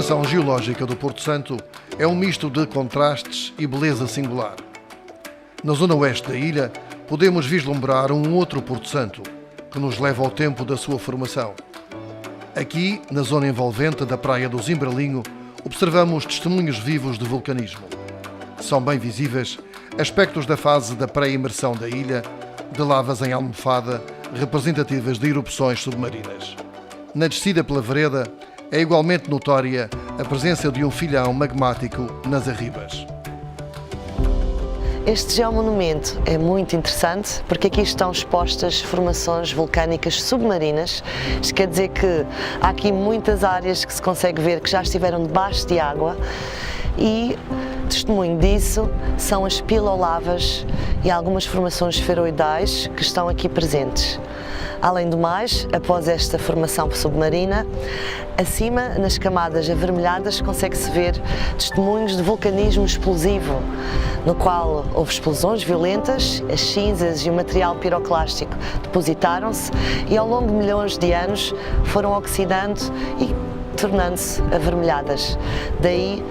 formação geológica do Porto Santo é um misto de contrastes e beleza singular. Na zona oeste da ilha, podemos vislumbrar um outro Porto Santo, que nos leva ao tempo da sua formação. Aqui, na zona envolvente da praia do Zimbralinho, observamos testemunhos vivos de vulcanismo. São bem visíveis aspectos da fase da pré-imersão da ilha, de lavas em almofada, representativas de erupções submarinas. Na descida pela vereda, é igualmente notória a presença de um filhão magmático nas arribas. Este geomonumento é muito interessante porque aqui estão expostas formações vulcânicas submarinas. Isto quer dizer que há aqui muitas áreas que se consegue ver que já estiveram debaixo de água e testemunho disso são as pilolavas e algumas formações esferoidais que estão aqui presentes. Além do mais, após esta formação submarina, acima, nas camadas avermelhadas, consegue-se ver testemunhos de vulcanismo explosivo, no qual houve explosões violentas, as cinzas e o material piroclástico depositaram-se e ao longo de milhões de anos foram oxidando e tornando-se avermelhadas. Daí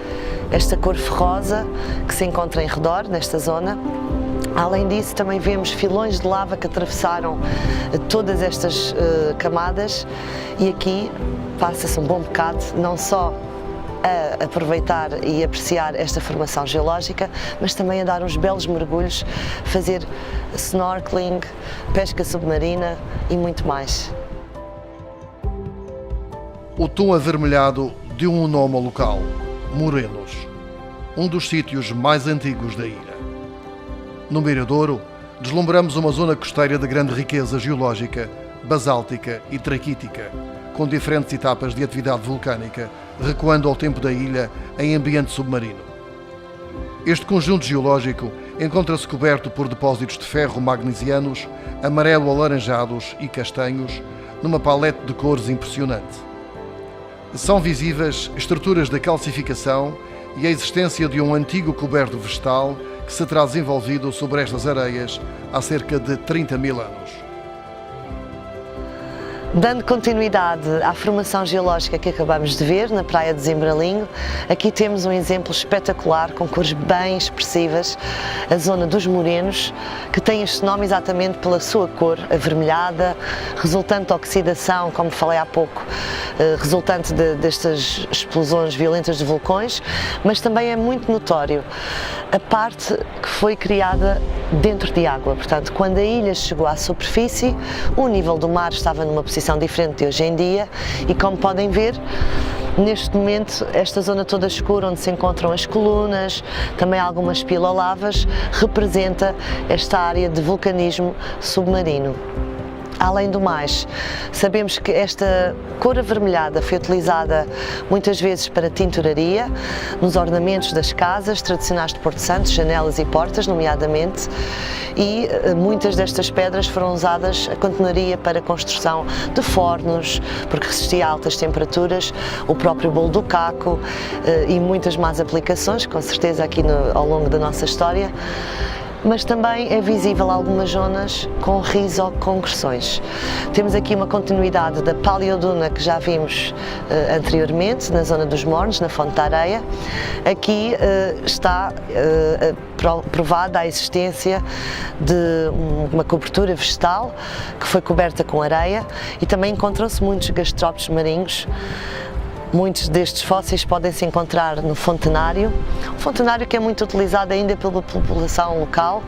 esta cor ferrosa que se encontra em redor, nesta zona. Além disso, também vemos filões de lava que atravessaram todas estas camadas e aqui passa-se um bom bocado, não só a aproveitar e apreciar esta formação geológica, mas também a dar uns belos mergulhos, fazer snorkeling, pesca submarina e muito mais. O tom avermelhado de um nome local, Morenos, um dos sítios mais antigos da ilha. No Miradouro, deslumbramos uma zona costeira de grande riqueza geológica, basáltica e traquítica, com diferentes etapas de atividade vulcânica, recuando ao tempo da ilha em ambiente submarino. Este conjunto geológico encontra-se coberto por depósitos de ferro magnesianos, amarelo-alaranjados e castanhos, numa palete de cores impressionante. São visíveis estruturas de calcificação e a existência de um antigo coberto vegetal que se terá desenvolvido sobre estas areias há cerca de 30 mil anos. Dando continuidade à formação geológica que acabamos de ver na praia de Zimbralinho, aqui temos um exemplo espetacular com cores bem expressivas, a zona dos Morenos, que tem este nome exatamente pela sua cor avermelhada, resultante de oxidação, como falei há pouco, resultante destas explosões violentas de vulcões, mas também é muito notório a parte que foi criada dentro de água. Portanto, quando a ilha chegou à superfície, o nível do mar estava numa posição diferente de hoje em dia e, como podem ver, neste momento esta zona toda escura onde se encontram as colunas, também algumas pilolavas, representa esta área de vulcanismo submarino. Além do mais, sabemos que esta cor avermelhada foi utilizada muitas vezes para tinturaria, nos ornamentos das casas tradicionais de Porto Santo, janelas e portas, nomeadamente, e muitas destas pedras foram usadas a continuaria para a construção de fornos, porque resistia a altas temperaturas, o próprio bolo do caco e muitas más aplicações, com certeza aqui ao longo da nossa história. Mas também é visível algumas zonas com risocongressões. Temos aqui uma continuidade da paleoduna que já vimos anteriormente, na zona dos Mornos, na Fonte da Areia. Aqui está provada a existência de uma cobertura vegetal que foi coberta com areia e também encontram-se muitos gastrópodes marinhos. Muitos destes fósseis podem se encontrar no fontenário, um fontenário que é muito utilizado ainda pela população local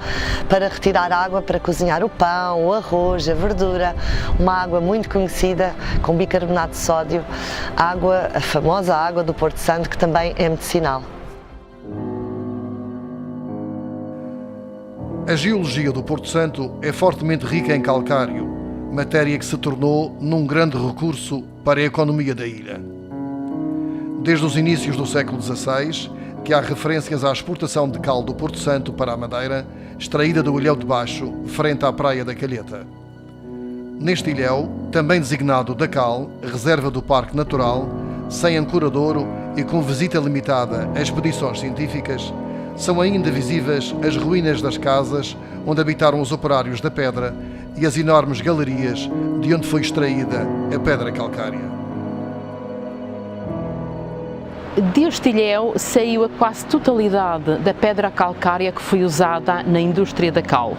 para retirar água para cozinhar o pão, o arroz, a verdura, uma água muito conhecida com bicarbonato de sódio, a famosa água do Porto Santo, que também é medicinal. A geologia do Porto Santo é fortemente rica em calcário, matéria que se tornou num grande recurso para a economia da ilha. Desde os inícios do século XVI, que há referências à exportação de cal do Porto Santo para a Madeira, extraída do Ilhéu de Baixo, frente à praia da Calheta. Neste ilhéu, também designado da Cal, reserva do Parque Natural, sem ancoradouro e com visita limitada a expedições científicas, são ainda visíveis as ruínas das casas onde habitaram os operários da pedra e as enormes galerias de onde foi extraída a pedra calcária. Deste ilhéu saiu a quase totalidade da pedra calcária que foi usada na indústria da cal.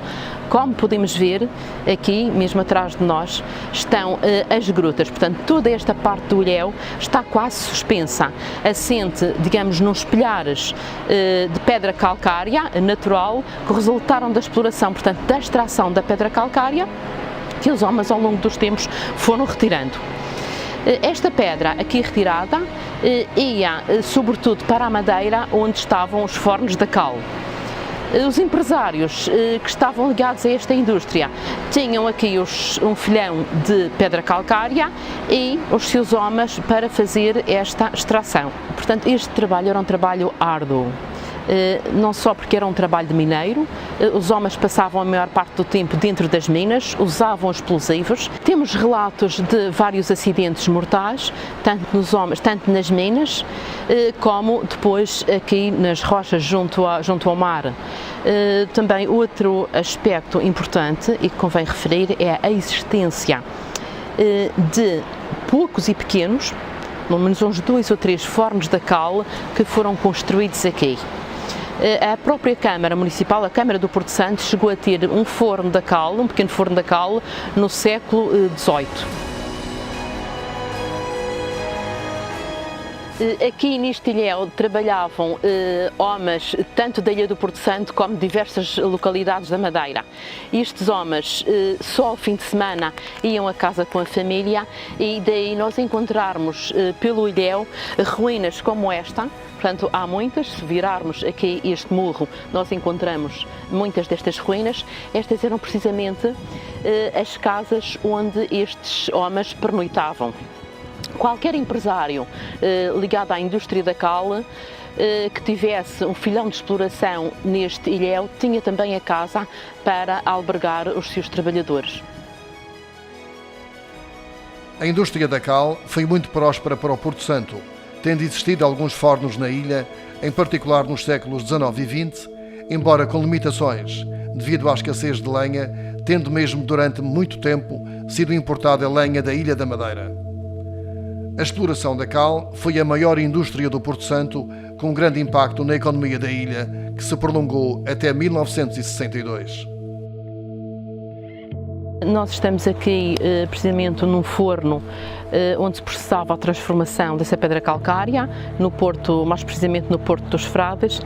Como podemos ver, aqui, mesmo atrás de nós, estão as grutas. Portanto, toda esta parte do ilhéu está quase suspensa, assente, digamos, nos pilhares de pedra calcária natural que resultaram da exploração, portanto, da extração da pedra calcária que os homens ao longo dos tempos foram retirando. Esta pedra aqui retirada ia sobretudo para a madeira onde estavam os fornos da cal. Os empresários que estavam ligados a esta indústria tinham aqui um filhão de pedra calcária e os seus homens para fazer esta extração. Portanto, este trabalho era um trabalho árduo. Não só porque era um trabalho de mineiro, os homens passavam a maior parte do tempo dentro das minas, usavam explosivos. Temos relatos de vários acidentes mortais, tanto nas minas, como depois aqui nas rochas junto ao mar. Também outro aspecto importante e que convém referir é a existência de poucos e pequenos, pelo menos uns 2 ou 3 fornos da cal que foram construídos aqui. A própria Câmara Municipal, a Câmara do Porto Santo, chegou a ter um forno da cal, um pequeno forno da cal, no século XVIII. Aqui neste ilhéu trabalhavam homens tanto da Ilha do Porto Santo como de diversas localidades da Madeira. Estes homens só ao fim de semana iam a casa com a família e daí nós encontrarmos pelo ilhéu ruínas como esta. Portanto, há muitas, se virarmos aqui este morro, nós encontramos muitas destas ruínas. Estas eram precisamente as casas onde estes homens pernoitavam. Qualquer empresário ligado à indústria da cal que tivesse um filhão de exploração neste ilhéu tinha também a casa para albergar os seus trabalhadores. A indústria da cal foi muito próspera para o Porto Santo, tendo existido alguns fornos na ilha, em particular nos séculos XIX e XX, embora com limitações, devido à escassez de lenha, tendo mesmo durante muito tempo sido importada lenha da Ilha da Madeira. A exploração da cal foi a maior indústria do Porto Santo, com um grande impacto na economia da ilha, que se prolongou até 1962. Nós estamos aqui precisamente num forno onde se processava a transformação dessa pedra calcária, no porto, mais precisamente no Porto dos Frades,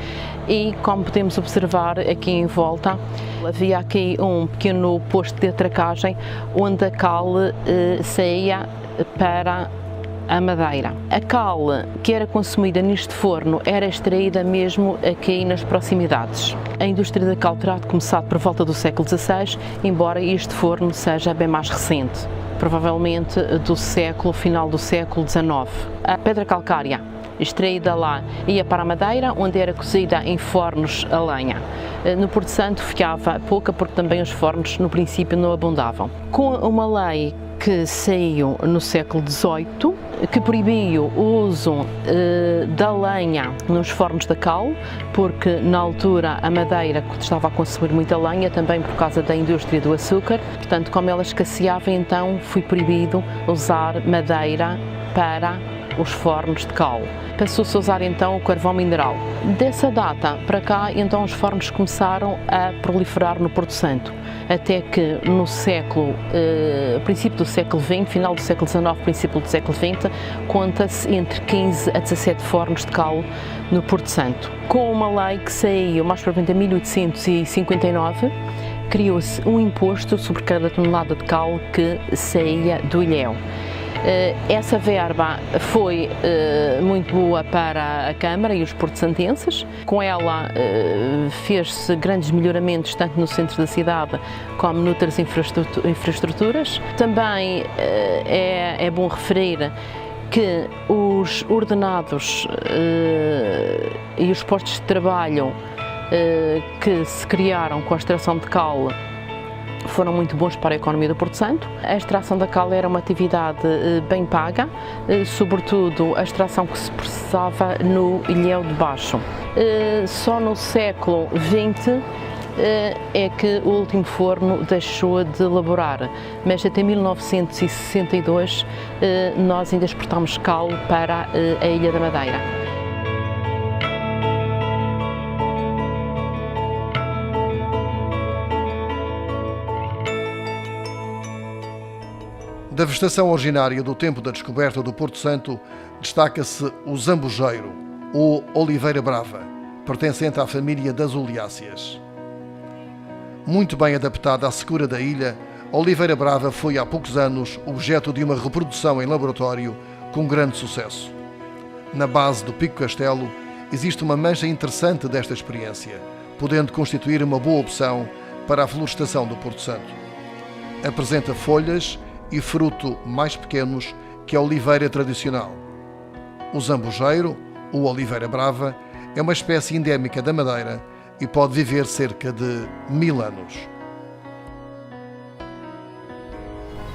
e como podemos observar aqui em volta, havia aqui um pequeno posto de atracagem onde a cal saía para a madeira. A cal que era consumida neste forno era extraída mesmo aqui nas proximidades. A indústria da cal terá começado por volta do século XVI, embora este forno seja bem mais recente, provavelmente final do século XIX. A pedra calcária extraída lá ia para a madeira, onde era cozida em fornos a lenha. No Porto Santo ficava pouca porque também os fornos no princípio não abundavam. Com uma lei que saiu no século XVIII, que proibiu o uso da lenha nos fornos da cal, porque na altura a madeira estava a consumir muita lenha, também por causa da indústria do açúcar. Portanto, como ela escasseava, então foi proibido usar madeira para os fornos de cal. Passou-se a usar então o carvão mineral. Dessa data para cá, então os fornos começaram a proliferar no Porto Santo, até que no princípio do século XX, final do século XIX, princípio do século XX, conta-se entre 15 a 17 fornos de cal no Porto Santo. Com uma lei que saiu mais propriamente em 1859, criou-se um imposto sobre cada tonelada de cal que saía do ilhéu. Essa verba foi muito boa para a Câmara e os porto-santenses. Com ela fez-se grandes melhoramentos tanto no centro da cidade como noutras infraestruturas. Também é bom referir que os ordenados e os postos de trabalho que se criaram com a extração de cal foram muito bons para a economia do Porto Santo. A extração da cal era uma atividade bem paga, sobretudo a extração que se processava no ilhéu de baixo. Só no século XX é que o último forno deixou de elaborar, mas até 1962 nós ainda exportámos cal para a Ilha da Madeira. Da vegetação originária do tempo da descoberta do Porto Santo, destaca-se o zambujeiro, ou oliveira brava, pertencente à família das oleáceas. Muito bem adaptada à secura da ilha, a oliveira brava foi há poucos anos objeto de uma reprodução em laboratório com grande sucesso. Na base do Pico Castelo existe uma mancha interessante desta experiência, podendo constituir uma boa opção para a florestação do Porto Santo. Apresenta folhas e fruto mais pequenos que a oliveira tradicional. O zambujeiro, ou oliveira brava, é uma espécie endémica da Madeira e pode viver cerca de 1000 anos.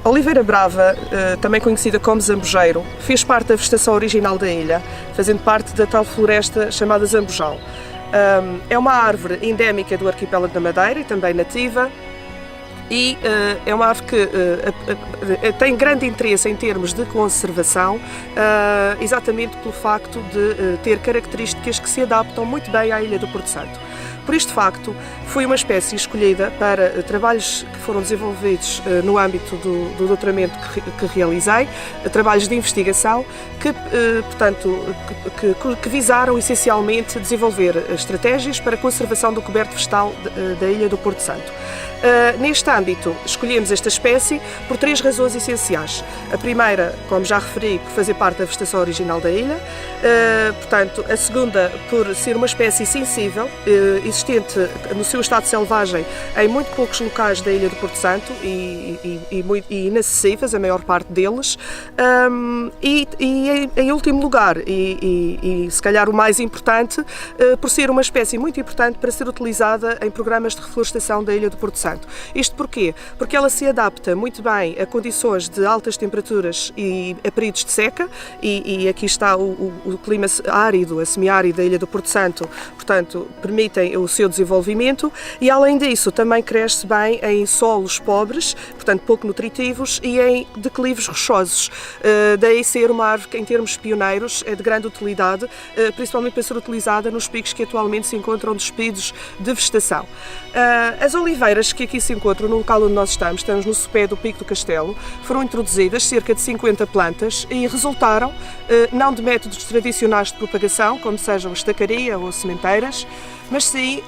A oliveira brava, também conhecida como zambujeiro, fez parte da vegetação original da ilha, fazendo parte da tal floresta chamada zambujal. É uma árvore endémica do arquipélago da Madeira e também nativa, e é uma árvore que tem grande interesse em termos de conservação, exatamente pelo facto de ter características que se adaptam muito bem à Ilha do Porto Santo. Por este facto, foi uma espécie escolhida para trabalhos que foram desenvolvidos no âmbito do doutoramento que realizei, trabalhos de investigação que visaram essencialmente desenvolver estratégias para a conservação do coberto vegetal da Ilha do Porto Santo. Neste âmbito, escolhemos esta espécie por 3 razões essenciais. A primeira, como já referi, por fazer parte da vegetação original da ilha. Portanto, a segunda, por ser uma espécie sensível, existente no seu estado selvagem em muito poucos locais da Ilha do Porto Santo e inacessíveis, a maior parte deles. E em último lugar, e se calhar o mais importante, por ser uma espécie muito importante para ser utilizada em programas de reflorestação da Ilha do Porto Santo. Isto porquê? Porque ela se adapta muito bem a condições de altas temperaturas e a períodos de seca, e aqui está o clima árido, a semiárido da Ilha do Porto Santo, portanto, permitem o seu desenvolvimento, e além disso também cresce bem em solos pobres, portanto pouco nutritivos, e em declives rochosos. Daí ser uma árvore que, em termos pioneiros, é de grande utilidade, principalmente para ser utilizada nos picos que atualmente se encontram despidos de vegetação. As oliveiras que aqui se encontram no local onde nós estamos no sopé do Pico do Castelo, foram introduzidas cerca de 50 plantas e resultaram não de métodos tradicionais de propagação, como sejam estacaria ou sementeiras, mas sim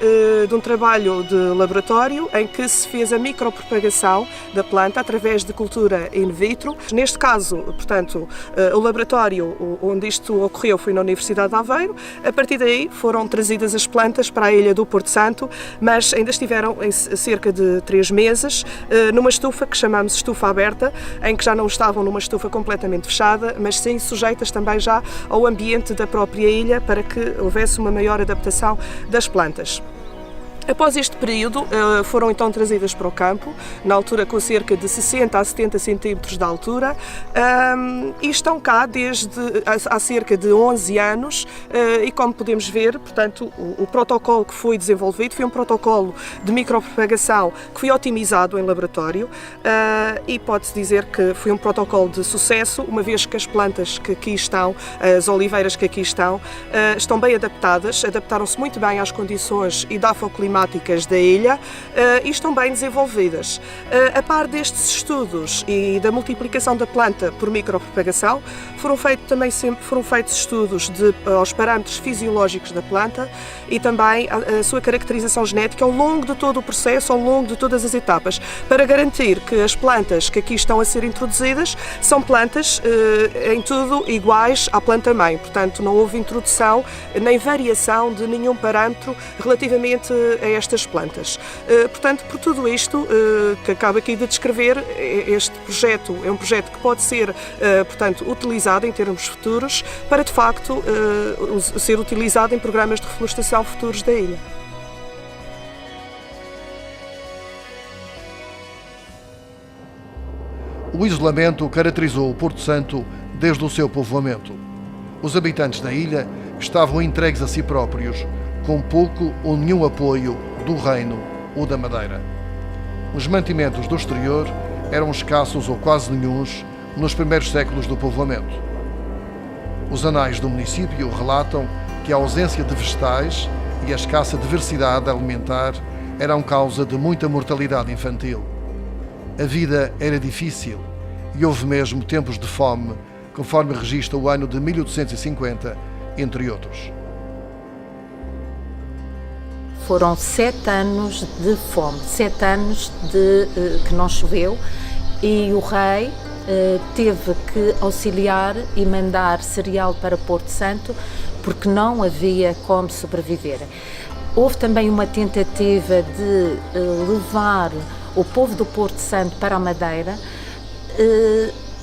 de um trabalho de laboratório em que se fez a micropropagação da planta através de cultura in vitro. Neste caso, portanto, o laboratório onde isto ocorreu foi na Universidade de Aveiro. A partir daí foram trazidas as plantas para a Ilha do Porto Santo, mas ainda estiveram em cerca de 3 meses numa estufa que chamamos estufa aberta, em que já não estavam numa estufa completamente fechada, mas sim sujeitas também já ao ambiente da própria ilha, para que houvesse uma maior adaptação das plantas. Após este período, foram então trazidas para o campo, na altura com cerca de 60 a 70 centímetros de altura, e estão cá desde há cerca de 11 anos, e como podemos ver, portanto, o protocolo que foi desenvolvido foi um protocolo de micropropagação que foi otimizado em laboratório, e pode-se dizer que foi um protocolo de sucesso, uma vez que as plantas que aqui estão, as oliveiras que aqui estão bem adaptadas, adaptaram-se muito bem às condições edafoclimáticas da ilha e estão bem desenvolvidas. A par destes estudos e da multiplicação da planta por micropropagação, foram feitos estudos aos parâmetros fisiológicos da planta e também a sua caracterização genética ao longo de todo o processo, ao longo de todas as etapas, para garantir que as plantas que aqui estão a ser introduzidas são plantas em tudo iguais à planta-mãe. Portanto, não houve introdução nem variação de nenhum parâmetro relativamente a estas plantas. Portanto, por tudo isto que acabo aqui de descrever, este projeto é um projeto que pode ser, portanto, utilizado em termos futuros para, de facto, ser utilizado em programas de reflorestação futuros da ilha. O isolamento caracterizou o Porto Santo desde o seu povoamento. Os habitantes da ilha estavam entregues a si próprios, com pouco ou nenhum apoio do Reino ou da Madeira. Os mantimentos do exterior eram escassos ou quase nenhuns nos primeiros séculos do povoamento. Os anais do município relatam que a ausência de vegetais e a escassa diversidade alimentar eram causa de muita mortalidade infantil. A vida era difícil e houve mesmo tempos de fome, conforme registra o ano de 1850, entre outros. Foram 7 anos de fome, 7 anos que não choveu, e o rei teve que auxiliar e mandar cereal para Porto Santo porque não havia como sobreviver. Houve também uma tentativa de levar o povo do Porto Santo para a Madeira.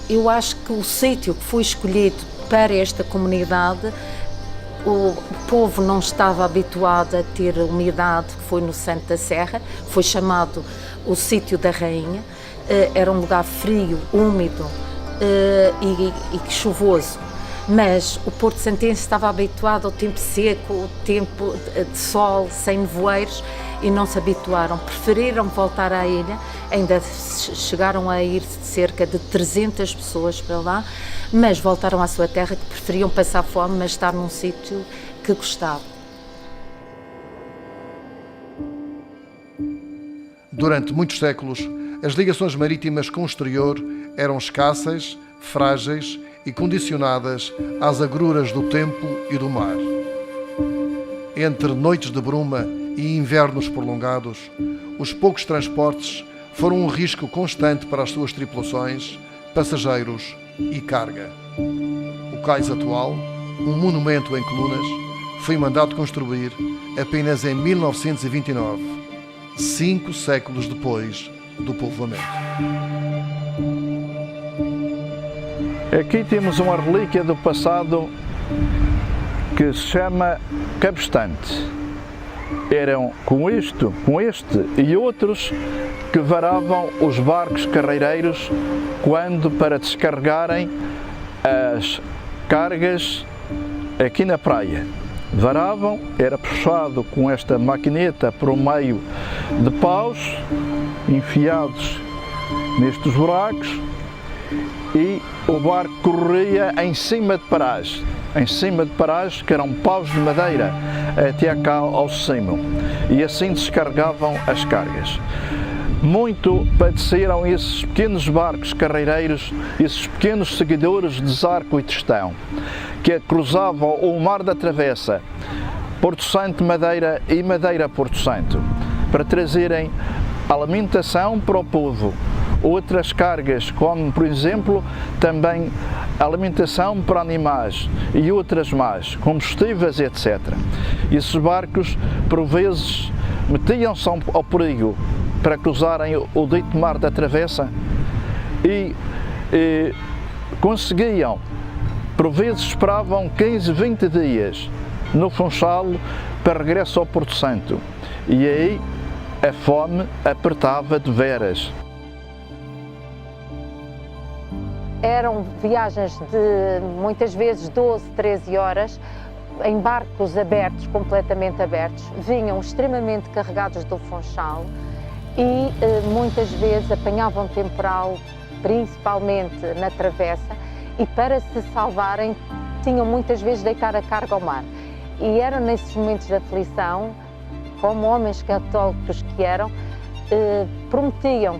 Eu acho que o sítio que foi escolhido para esta comunidade, o povo não estava habituado a ter umidade, que foi no Santo da Serra, foi chamado o Sítio da Rainha. Era um lugar frio, úmido e chuvoso, mas o Porto Santense estava habituado ao tempo seco, ao tempo de sol, sem nevoeiros, e não se habituaram, preferiram voltar à ilha. Ainda chegaram a ir cerca de 300 pessoas para lá, mas voltaram à sua terra, que preferiam passar fome, mas estar num sítio que gostavam. Durante muitos séculos, as ligações marítimas com o exterior eram escassas, frágeis e condicionadas às agruras do tempo e do mar. Entre noites de bruma e invernos prolongados, os poucos transportes foram um risco constante para as suas tripulações, passageiros e carga. O cais atual, um monumento em colunas, foi mandado construir apenas em 1929, 5 séculos depois do povoamento. Aqui temos uma relíquia do passado que se chama cabestante. Eram com este e outros que varavam os barcos carreireiros quando, para descarregarem as cargas aqui na praia. Varavam, era puxado com esta maquineta por meio de paus enfiados nestes buracos, e o barco corria em cima de paragens, que eram paus de madeira até cá ao cimo, e assim descarregavam as cargas. Muito padeceram esses pequenos barcos carreireiros, esses pequenos seguidores de Zarco e Tristão, que cruzavam o Mar da Travessa, Porto Santo, Madeira e Madeira, Porto Santo, para trazerem alimentação para o povo. Outras cargas, como por exemplo também alimentação para animais e outras mais, combustíveis, etc. Esses barcos, por vezes, metiam-se ao perigo para cruzarem o dito Mar da Travessa e conseguiam, por vezes esperavam 15, 20 dias no Funchal para regresso ao Porto Santo, e aí a fome apertava de veras. Eram viagens de muitas vezes 12, 13 horas, em barcos abertos, completamente abertos, vinham extremamente carregados do Funchal e muitas vezes apanhavam temporal, principalmente na travessa, e para se salvarem tinham muitas vezes de deitar a carga ao mar. E eram nesses momentos de aflição, como homens católicos que eram, prometiam,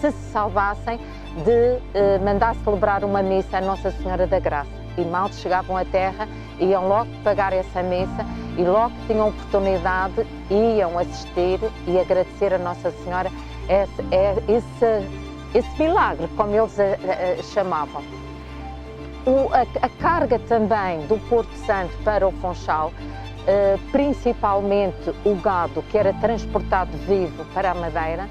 se salvassem, de mandar celebrar uma missa a Nossa Senhora da Graça. E mal chegavam à terra, iam logo pagar essa missa, e logo que tinham oportunidade, iam assistir e agradecer a Nossa Senhora esse milagre, como eles chamavam. A carga também do Porto Santo para o Funchal, principalmente o gado que era transportado vivo para a Madeira,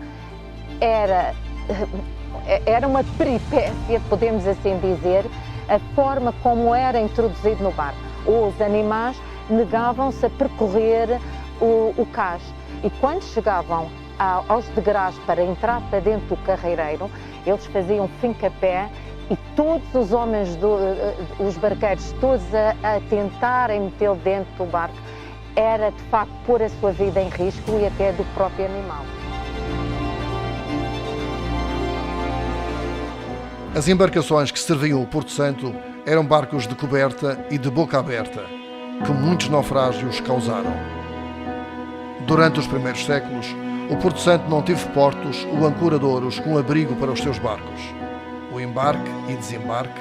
era uma peripécia, podemos assim dizer, a forma como era introduzido no barco. Os animais negavam-se a percorrer o cais, e quando chegavam aos degraus para entrar para dentro do carreireiro, eles faziam fincapé, e todos os homens, os barqueiros, todos a tentarem metê-lo dentro do barco, era de facto pôr a sua vida em risco e até do próprio animal. As embarcações que serviam o Porto Santo eram barcos de coberta e de boca aberta, que muitos naufrágios causaram. Durante os primeiros séculos, o Porto Santo não teve portos ou ancoradouros com abrigo para os seus barcos. O O embarque e desembarque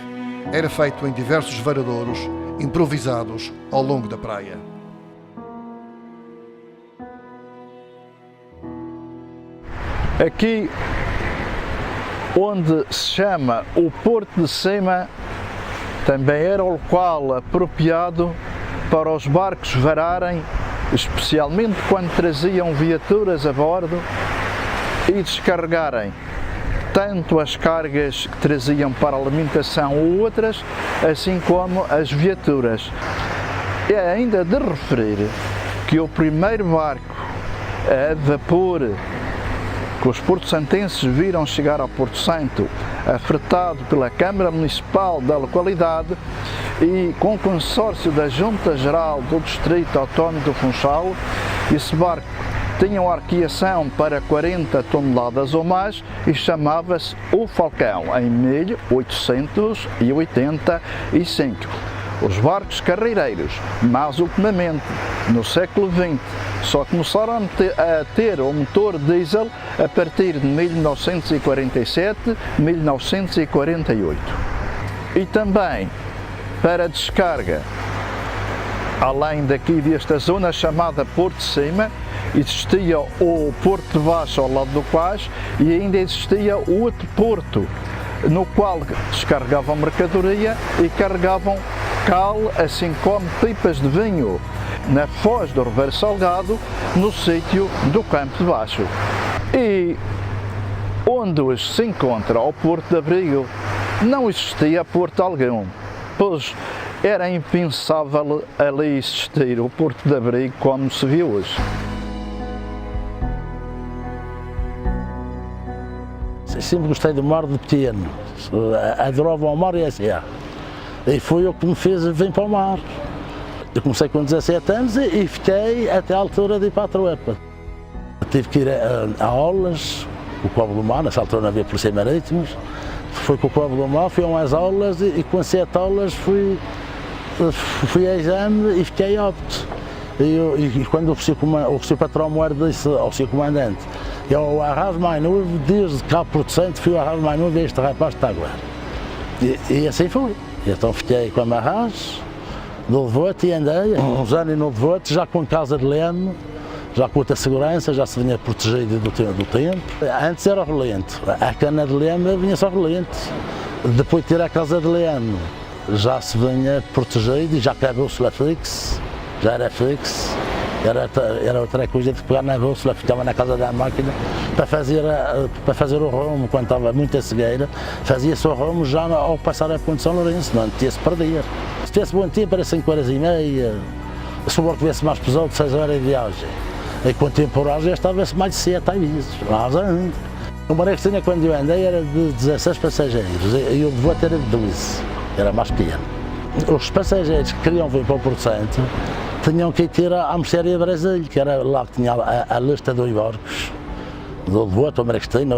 era feito em diversos varadouros improvisados ao longo da praia. Aqui, onde se chama o Porto de Cima, também era o local apropriado para os barcos vararem, especialmente quando traziam viaturas a bordo, e descarregarem tanto as cargas que traziam para alimentação ou outras, assim como as viaturas. É ainda de referir que o primeiro barco a vapor que os porto-santenses viram chegar ao Porto Santo, afretado pela Câmara Municipal da localidade e com o consórcio da Junta Geral do Distrito Autónomo do Funchal, esse barco tinha uma arqueação para 40 toneladas ou mais e chamava-se o Falcão, em 1885. Os barcos carreireiros, mais ultimamente, no século XX, só começaram a ter o motor diesel a partir de 1947-1948. E também, para descarga, além daqui desta zona chamada Porto de Cima, existia o Porto de Baixo ao lado do quais e ainda existia o outro porto, no qual descarregavam mercadoria e carregavam cal, assim como pipas de vinho, na foz do Ribeiro Salgado, no sítio do Campo de Baixo. E onde hoje se encontra o Porto de Abrigo, não existia porto algum, pois era impensável ali existir o Porto de Abrigo como se vê hoje. Sempre gostei do mar de pequeno, adorava o mar e a serra. E foi o que me fez vir para o mar. Eu comecei com 17 anos e fiquei até à altura de ir para a Troepa. Tive que ir a aulas, com o Cabo do Mar, nessa altura não havia polícia marítimos. Fui com o Cabo do Mar, fui a umas aulas e com 7 aulas fui a exame e fiquei apto. E quando o seu patrão Moeiro disse ao seu comandante: eu arraso mais novo, desde cá Porto Santo, fui o arraso mais novo e este rapaz está agora. E assim foi. Então fiquei com a Marraz, no Levote e andei uns anos no Levote, já com casa de leme, já com outra segurança, já se vinha protegido do tempo. Antes era relento, a cana de leme vinha só relento. Depois de ter a casa de leme, já se vinha protegido e já acabou-se lá fixo, já era fixo. Era outra coisa de pegar na bolsa, ficava na casa da máquina para fazer o rumo, quando estava muita cegueira, fazia-se o rumo já ao passar a Ponte São Lourenço, não tinha-se perder. Se tivesse bom tempo era 5 horas e meia, se o barco tivesse mais pesado, 6 horas de viagem. E com temporagem estava-se mais de 7 vezes, mais ainda. O barco que tinha quando eu andei era de 16 passageiros e o Levote era de 12, era mais pequeno. Os passageiros que queriam vir para o Porto Santo tinham que ir ter à Mercearia Brasil, que era lá que tinha a lista dos barcos, do Levote, o Marextina,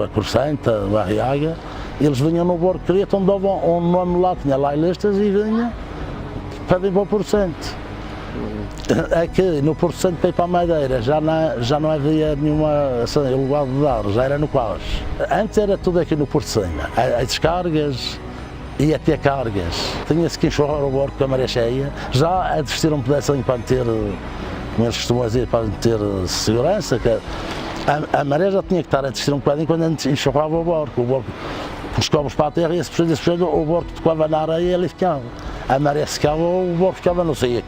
a Corsanta, o Arriaga. Eles vinham no barco que queria, então davam um nome lá, tinha lá listas e vinha para vir para o Porto Santo. Aqui no Porto Santo para ir para a Madeira já não havia nenhuma lugar de dar, já era no Quais. Antes era tudo aqui no Porto Santo, as descargas e até cargas. Tinha-se que enxurrar o barco com a maré cheia, já a descer um pedacinho para ter, como eles costumam dizer, para ter segurança, que a maré já tinha que estar a descer um bocadinho quando enxurrava o barco os cobros para a terra e se puxando, o barco tocava na areia e ele ficava. A maré secava, o barco ficava no seco.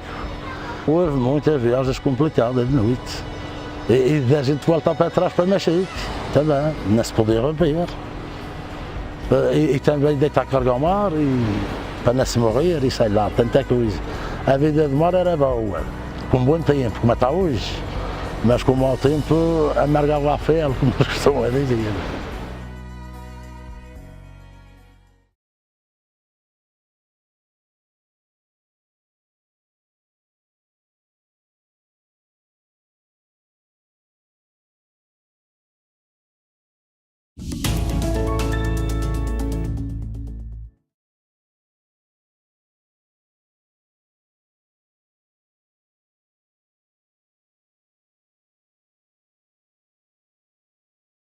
Houve muitas viagens complicadas de noite e da gente voltar para trás para mexer também, não se podia romper. E também deitar carga ao mar e para não se morrer e sei lá, tanta coisa. A vida de mar era boa, com bom tempo, como está hoje, mas com mau tempo amargava a pele, como costumam dizer.